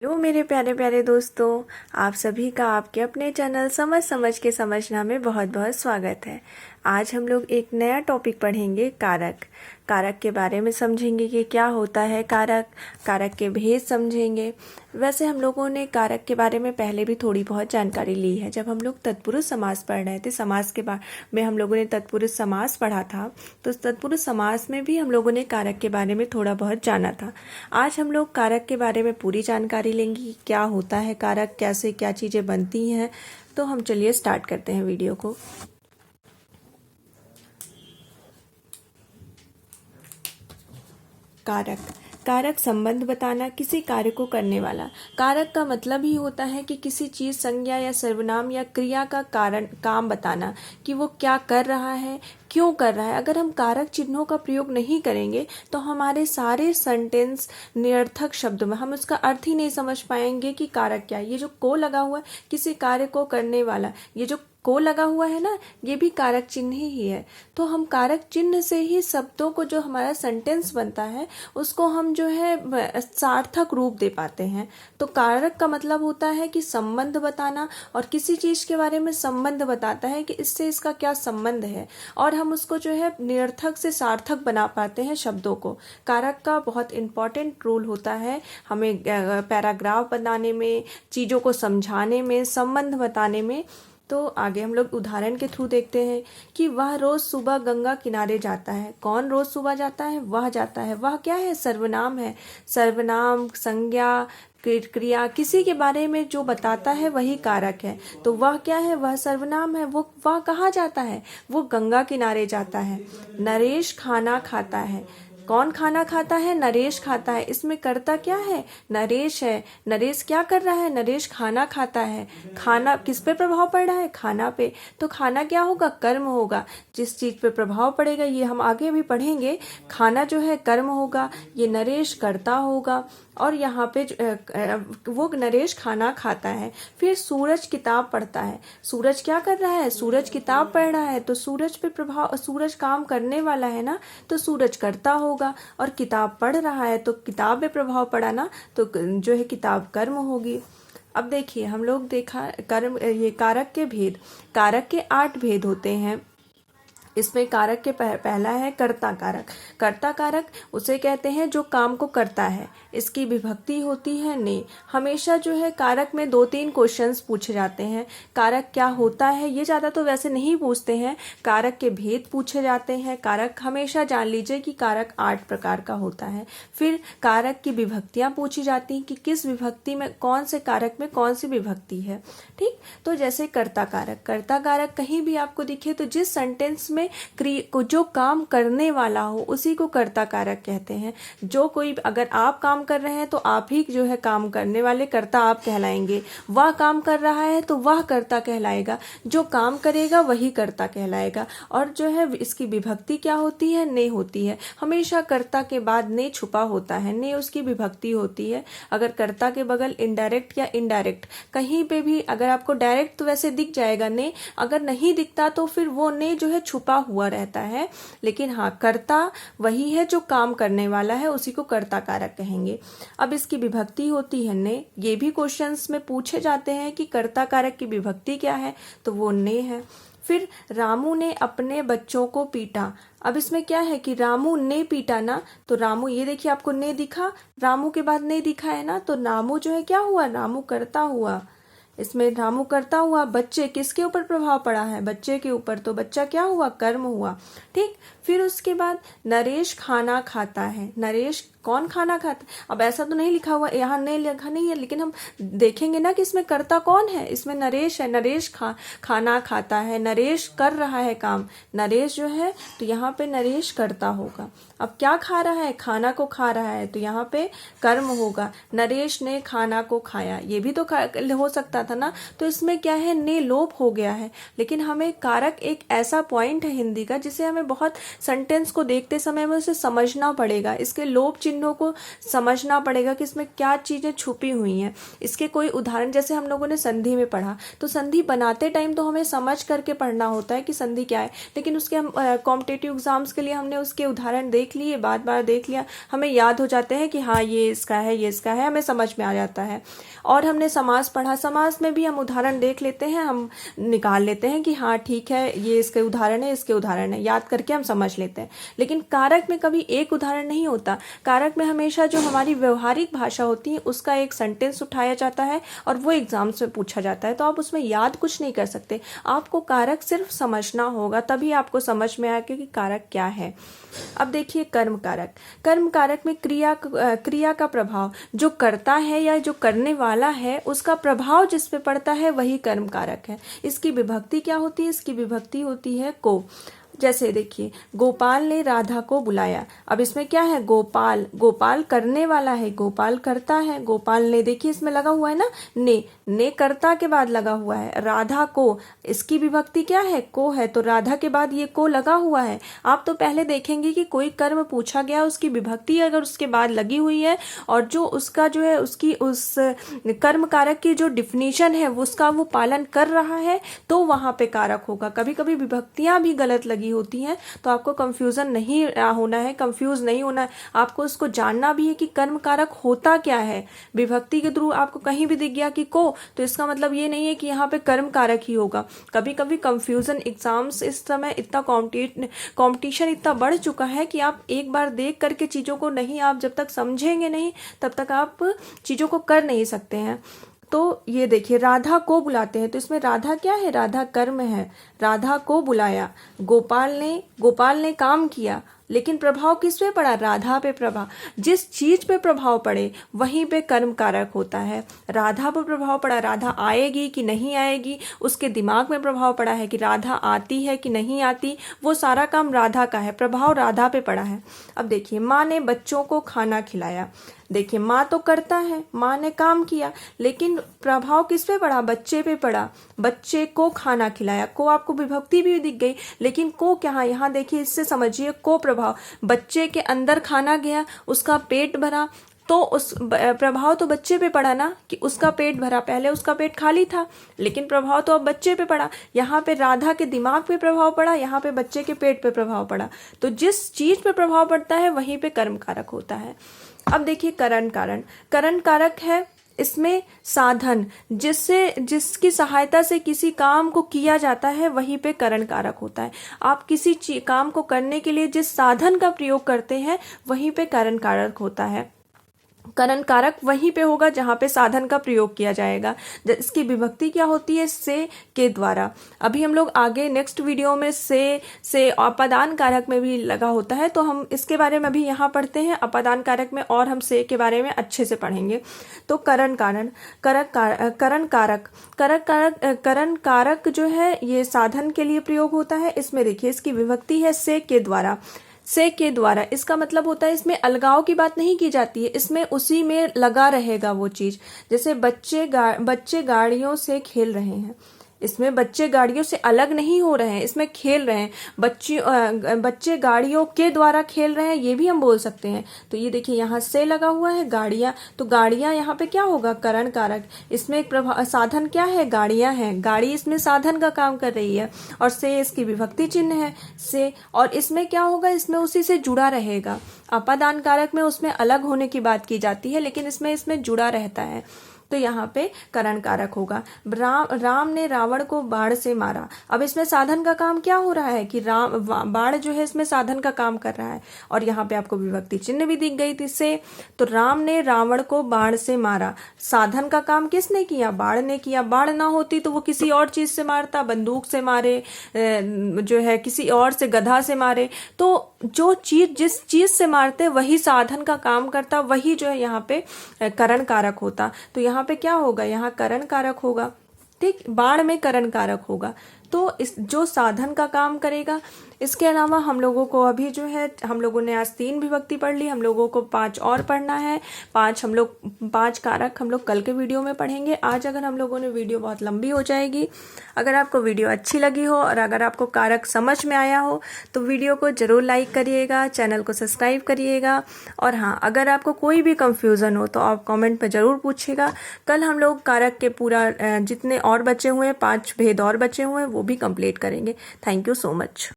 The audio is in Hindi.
हेलो मेरे प्यारे प्यारे दोस्तों, आप सभी का आपके अपने चैनल समझ समझ के समझना में बहुत बहुत स्वागत है। आज हम लोग एक नया टॉपिक पढ़ेंगे, कारक। कारक के बारे में समझेंगे कि क्या होता है कारक, कारक के भेद समझेंगे। वैसे हम लोगों ने कारक के बारे में पहले भी थोड़ी बहुत जानकारी ली है। जब हम लोग तत्पुरुष समास पढ़ रहे थे, समास के बारे में हम लोगों ने तत्पुरुष समास पढ़ा था, तो तत्पुरुष समास में भी हम लोगों ने कारक के बारे में थोड़ा बहुत जाना था। आज हम लोग कारक के बारे में पूरी जानकारी लेंगे कि क्या होता है कारक, कैसे क्या चीज़ें बनती हैं। तो हम चलिए स्टार्ट करते हैं वीडियो को। कारक, कारक संबंध बताना, किसी कार्य को करने वाला। कारक का मतलब ही होता है कि किसी चीज, संज्ञा या सर्वनाम या क्रिया का कारण, काम बताना कि वो क्या कर रहा है, क्यों कर रहा है। अगर हम कारक चिन्हों का प्रयोग नहीं करेंगे तो हमारे सारे सेंटेंस निरर्थक शब्द में हम उसका अर्थ ही नहीं समझ पाएंगे कि कारक क्या है। ये जो को लगा हुआ है, किसी कार्य को करने वाला, ये जो को लगा हुआ है ना, ये भी कारक चिन्ह ही है। तो हम कारक चिन्ह से ही शब्दों को, जो हमारा सेंटेंस बनता है, उसको हम जो है सार्थक रूप दे पाते हैं। तो कारक का मतलब होता है कि संबंध बताना, और किसी चीज के बारे में संबंध बताता है कि इससे इसका क्या संबंध है, और हम उसको जो है निरर्थक से सार्थक बना पाते हैं शब्दों को। कारक का बहुत इंपॉर्टेंट रोल होता है हमें पैराग्राफ बनाने में, चीजों को समझाने में, संबंध बताने में। तो आगे हम लोग उदाहरण के थ्रू देखते हैं कि वह रोज सुबह गंगा किनारे जाता है। कौन रोज सुबह जाता है? वह जाता है। वह क्या है? सर्वनाम है। सर्वनाम, संज्ञा, क्रिया, किसी के बारे में जो बताता है वही कारक है। तो वह क्या है? वह सर्वनाम है। वह कहाँ जाता है? वो गंगा किनारे जाता है। नरेश खाना खाता है। कौन खाना खाता है? नरेश खाता है। इसमें कर्ता क्या है? नरेश है। नरेश क्या कर रहा है? नरेश खाना खाता है। खाना किस पे प्रभाव पड़ रहा है? खाना पे। तो खाना क्या होगा? कर्म होगा। जिस चीज पे प्रभाव पड़ेगा, ये हम आगे भी पढ़ेंगे। खाना जो है कर्म होगा, ये नरेश कर्ता होगा। और यहाँ पे वो नरेश खाना खाता है। फिर सूरज किताब पढ़ता है। सूरज क्या कर रहा है? सूरज किताब पढ़ रहा है। तो सूरज पे प्रभाव, सूरज काम करने वाला है ना, तो सूरज करता होगा। और किताब पढ़ रहा है तो किताब पे प्रभाव पड़ा ना, तो जो है किताब कर्म होगी। अब देखिए, हम लोग देखा कर्म, ये कारक के भेद। कारक के 8 भेद होते हैं। इसमें कारक के पहला है कर्ता कारक। कर्ता कारक उसे कहते हैं जो काम को करता है। इसकी विभक्ति होती है ने। हमेशा जो है कारक में 2-3 क्वेश्चंस पूछे जाते हैं। कारक क्या होता है, ये ज्यादा तो वैसे नहीं पूछते हैं। कारक के भेद पूछे जाते हैं। कारक हमेशा जान लीजिए कि कारक 8 प्रकार का होता है। फिर कारक की विभक्तियां पूछी जाती हैं कि किस विभक्ति में, कौन से कारक में कौन सी विभक्ति है। ठीक, तो जैसे कर्ता कारक। कर्ता कारक कहीं भी आपको दिखे तो जिस सेंटेंस में जो काम करने वाला हो उसी को कर्ता कारक कहते हैं। जो कोई, अगर आप काम कर रहे हैं तो आप ही जो है काम करने वाले, कर्ता आप कहलाएंगे। वह काम कर रहा है तो वह कर्ता कहलाएगा। जो काम करेगा वही कर्ता कहलाएगा। और जो है इसकी विभक्ति क्या होती है? ने होती है। हमेशा कर्ता के बाद ने छुपा होता है। ने उसकी विभक्ति होती है। अगर कर्ता के बगल इनडायरेक्ट या इनडायरेक्ट कहीं पे भी, अगर आपको डायरेक्ट तो वैसे दिख जाएगा ने, अगर नहीं दिखता तो फिर वो ने जो है छुपा हुआ रहता है। लेकिन हाँ, कर्ता वही है जो काम करने वाला है, उसी को कर्ता कारक कहेंगे। अब इसकी विभक्ति होती है ने। ये भी क्वेश्चंस में पूछे जाते हैं कि कर्ता कारक की विभक्ति क्या है, तो वो ने है। फिर रामू ने अपने बच्चों को पीटा। अब इसमें क्या है कि रामू ने पीटा ना, तो रामू, ये देखिए आपको ने दिखा, रामू के बाद ने दिखा है ना, तो रामू जो है क्या हुआ? रामू करता हुआ। इसमें रामू करता हुआ। बच्चे, किसके ऊपर प्रभाव पड़ा है? बच्चे के ऊपर, तो बच्चा क्या हुआ? कर्म हुआ। ठीक, फिर उसके बाद नरेश खाना खाता है। नरेश कौन खाना खाता है? अब ऐसा तो नहीं लिखा हुआ, यहाँ नहीं लिखा नहीं है, लेकिन हम देखेंगे ना कि इसमें कर्ता कौन है। इसमें नरेश है। नरेश खाना खाता है। नरेश कर रहा है काम। नरेश जो है, तो यहाँ पे नरेश करता होगा। अब क्या खा रहा है? खाना को खा रहा है, तो यहाँ पे कर्म होगा। नरेश ने खाना को खाया, ये भी तो हो सकता था ना। तो इसमें क्या है? ने लोप हो गया है। लेकिन हमें कारक एक ऐसा पॉइंट है हिंदी का जिसे हमें बहुत सेंटेंस को देखते समय हमें उसे समझना पड़ेगा, इसके लोप चिन्हों को समझना पड़ेगा कि इसमें क्या चीज़ें छुपी हुई हैं। इसके कोई उदाहरण, जैसे हम लोगों ने संधि में पढ़ा, तो संधि बनाते टाइम तो हमें समझ करके पढ़ना होता है कि संधि क्या है, लेकिन उसके हम कॉम्पिटिटिव एग्जाम्स के लिए हमने उसके उदाहरण देख लिए, बार बार देख लिया, हमें याद हो जाते हैं कि हाँ ये इसका है, ये इसका है, हमें समझ में आ जाता है। और हमने समास पढ़ा, समास में भी हम उदाहरण देख लेते हैं, हम निकाल लेते हैं कि हाँ ठीक है ये इसके उदाहरण है, इसके उदाहरण है, याद करके हम समझ लेते हैं। लेकिन कारक में कभी एक उदाहरण नहीं होता। कारक में हमेशा जो हमारी व्यवहारिक भाषा होती है उसका एक सेंटेंस उठाया जाता है और वो एग्जाम्स में पूछा जाता है, तो आप उसमें याद कुछ नहीं कर सकते। आपको कारक सिर्फ समझना होगा, तभी आपको समझ में आएगा कि कारक क्या है। अब देखिए कर्म कारक। कर्म कारक में क्रिया का प्रभाव, जो करता है या जो करने वाला है उसका प्रभाव जिस पे पड़ता है वही कर्म कारक है। इसकी विभक्ति क्या होती है? इसकी विभक्ति होती है को। जैसे देखिए, गोपाल ने राधा को बुलाया। अब इसमें क्या है? गोपाल, गोपाल करने वाला है, गोपाल करता है, गोपाल ने, देखिए इसमें लगा हुआ है ना ने कर्ता के बाद लगा हुआ है। राधा को, इसकी विभक्ति क्या है? को है, तो राधा के बाद ये को लगा हुआ है। आप तो पहले देखेंगे कि कोई कर्म पूछा गया, उसकी विभक्ति अगर उसके बाद लगी हुई है और जो उसका जो है उसकी उस कर्म कारक की जो डिफिनीशन है उसका वो पालन कर रहा है तो वहां पे कारक होगा। कभी कभी विभक्तियां भी गलत लगी होती हैं, तो आपको कंफ्यूजन नहीं होना है, कंफ्यूज नहीं होना है। आपको इसको जानना भी है कि कर्म कारक होता क्या है। विभक्ति के थ्रू आपको कहीं भी दिख गया कि को, तो इसका मतलब ये नहीं है कि यहाँ पे कर्म कारक ही होगा। कभी कभी कंफ्यूजन, एग्जाम्स इस समय इतना कंपटीशन इतना बढ़ चुका है कि आप एक बार देख करके चीजों को नहीं, आप जब तक समझेंगे नहीं तब तक आप चीजों को कर नहीं सकते हैं। तो ये देखिए, राधा को बुलाते हैं, तो इसमें राधा क्या है? राधा कर्म है। राधा को बुलाया। गोपाल ने काम किया, लेकिन प्रभाव किस पे पड़ा? राधा पे प्रभाव। जिस चीज पे प्रभाव पड़े वहीं पे कर्म कारक होता है। राधा पर प्रभाव पड़ा, राधा आएगी कि नहीं आएगी, उसके दिमाग में प्रभाव पड़ा है कि राधा आती है कि नहीं आती, वो सारा काम राधा का है, प्रभाव राधा पे पड़ा है। अब देखिए, माँ ने बच्चों को खाना खिलाया। देखिए, माँ तो करता है, माँ ने काम किया, लेकिन प्रभाव किस पे पड़ा? बच्चे पे पड़ा। बच्चे को खाना खिलाया, को आपको विभक्ति भी दिख गई, लेकिन को क्या? यहाँ देखिए, इससे समझिए को प्रभाव, बच्चे के अंदर खाना गया, उसका पेट भरा, तो उस प्रभाव तो बच्चे पे पड़ा ना कि उसका पेट भरा। पहले उसका पेट खाली था, लेकिन प्रभाव तो अब बच्चे पे पड़ा। यहाँ पे राधा के दिमाग पे प्रभाव पड़ा, यहाँ पे बच्चे के पेट पे प्रभाव पड़ा। तो जिस चीज पे प्रभाव पड़ता है वहीं पे कर्म कारक होता है। अब देखिए, करण कारण। करण कारक है, इसमें साधन, जिसकी सहायता से किसी काम को किया जाता है वहीं पे करण कारक होता है। आप किसी काम को करने के लिए जिस साधन का प्रयोग करते हैं वहीं पे करण कारक होता है। करण कारक वहीं पे होगा जहां पे साधन का प्रयोग किया जाएगा। इसकी विभक्ति क्या होती है? से के द्वारा। अभी हम लोग आगे नेक्स्ट वीडियो में से अपादान कारक में भी लगा होता है, तो हम इसके बारे में भी यहाँ पढ़ते हैं अपादान कारक में, और हम से के बारे में अच्छे से पढ़ेंगे। तो करण कारक जो है ये साधन के लिए प्रयोग होता है। इसमें देखिए, इसकी विभक्ति है से के द्वारा। से के द्वारा, इसका मतलब होता है इसमें अलगाव की बात नहीं की जाती है, इसमें उसी में लगा रहेगा वो चीज। जैसे बच्चे गाड़ियों से खेल रहे हैं, इसमें बच्चे गाड़ियों से अलग नहीं हो रहे हैं, इसमें खेल रहे हैं। बच्चे गाड़ियों के द्वारा खेल रहे हैं, ये भी हम बोल सकते हैं। तो ये देखिए, यहाँ से लगा हुआ है गाड़ियां, तो गाड़ियां यहाँ पे क्या होगा? करण कारक। इसमें एक साधन क्या है? गाड़ियां हैं, गाड़ी इसमें साधन का काम कर रही है, और से इसकी विभक्ति चिन्ह है से। और इसमें क्या होगा? इसमें उसी से जुड़ा रहेगा। अपादान कारक में उसमें अलग होने की बात की जाती है, लेकिन इसमें जुड़ा रहता है, तो यहाँ पे करण कारक होगा। राम ने रावण को बाण से मारा। अब इसमें साधन का काम क्या हो रहा है कि बाण जो है इसमें साधन का काम कर रहा है, और यहाँ पे आपको विभक्ति चिन्ह भी दिख गई थी से। तो राम ने रावण को बाण से मारा। साधन का काम किसने किया? बाण ने किया। बाण ना होती तो वो किसी और चीज से मारता, बंदूक से मारे, जो है किसी और से, गधा से मारे। तो जो चीज जिस चीज से मारते वही साधन का काम करता, वही जो है यहाँ पे करण कारक होता। तो यहाँ पे क्या होगा? यहाँ करण कारक होगा, ठीक। बाण में करण कारक होगा। तो इस जो साधन का काम करेगा। इसके अलावा हम लोगों को अभी जो है, हम लोगों ने आज 3 विभक्ति पढ़ ली, हम लोगों को 5 और पढ़ना है। 5 कारक हम लोग कल के वीडियो में पढ़ेंगे। आज अगर हम लोगों ने वीडियो बहुत लंबी हो जाएगी। अगर आपको वीडियो अच्छी लगी हो और अगर आपको कारक समझ में आया हो तो वीडियो को जरूर लाइक करिएगा, चैनल को सब्सक्राइब करिएगा। और हाँ, अगर आपको कोई भी कंफ्यूजन हो तो आप कमेंट में ज़रूर पूछिएगा। कल हम लोग कारक के पूरा जितने और बचे हुए 5 भेद और बचे हुए हैं वो भी कंप्लीट करेंगे। Thank you so much.